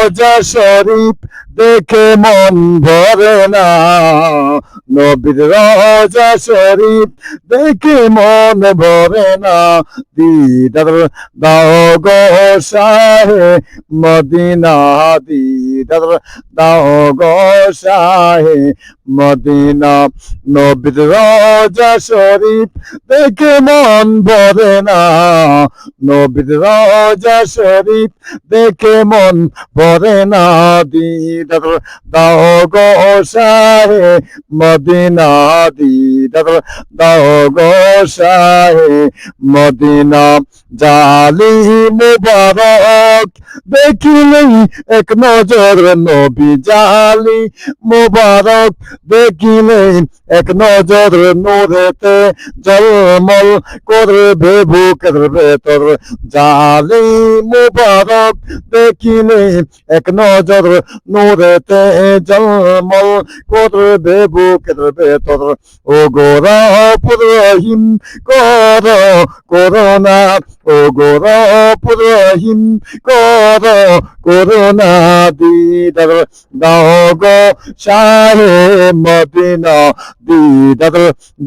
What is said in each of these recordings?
রোজা শরীফ দেখে মন ভরে না, নবীর রোজা শরীফ দেখে মন ভরে না, দিদার দাও গো শাহে মদিনা, দিদার দাও গো শাহে মদিনা। নবীর রোজা শরীফ দেখে মন ভরে না, নবীর রোজা শরীফ দেখে মন ভরে না, দিদার দাও গো শাহে মদিনা, দিদার দাও গো শাহে মদিনা। জালি মুবারক দেখিলেই এক নজর নবী, জালি মুবারক দেখিলেই এক নজর নূরেতে জলমল করবে বুকের ভেতর, জালি মুবারক দেখিলেই এক নজর নূরেতে জলমল করবে বুকের ভেতর। ও গো রব্বুর রহিম কর করুণা, ও গো রব্বুর রহিম কর করুণা, দিদার দাও গো শাহে মদিনা, দিদার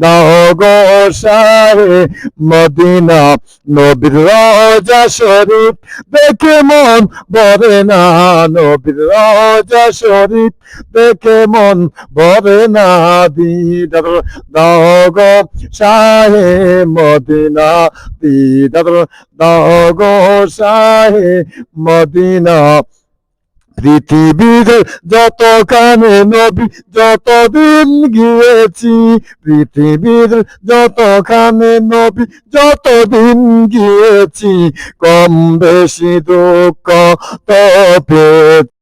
দাও গো শাহে মদিনা। নবীর রোজা শরীফ দেখে মন ভরে না, নবীর রোজা শরীফ দেখে মন ভরে না, দিদার দাও গো শাহে মদিনা, দিদার দাও গো শাহে মদিনা। পৃথিবীর যতখানে নবী যতদিন গিয়েছি, পৃথিবীর যতখানে নবী যতদিন গিয়েছি, কম বেশি দুঃখ তো পেয়েছি।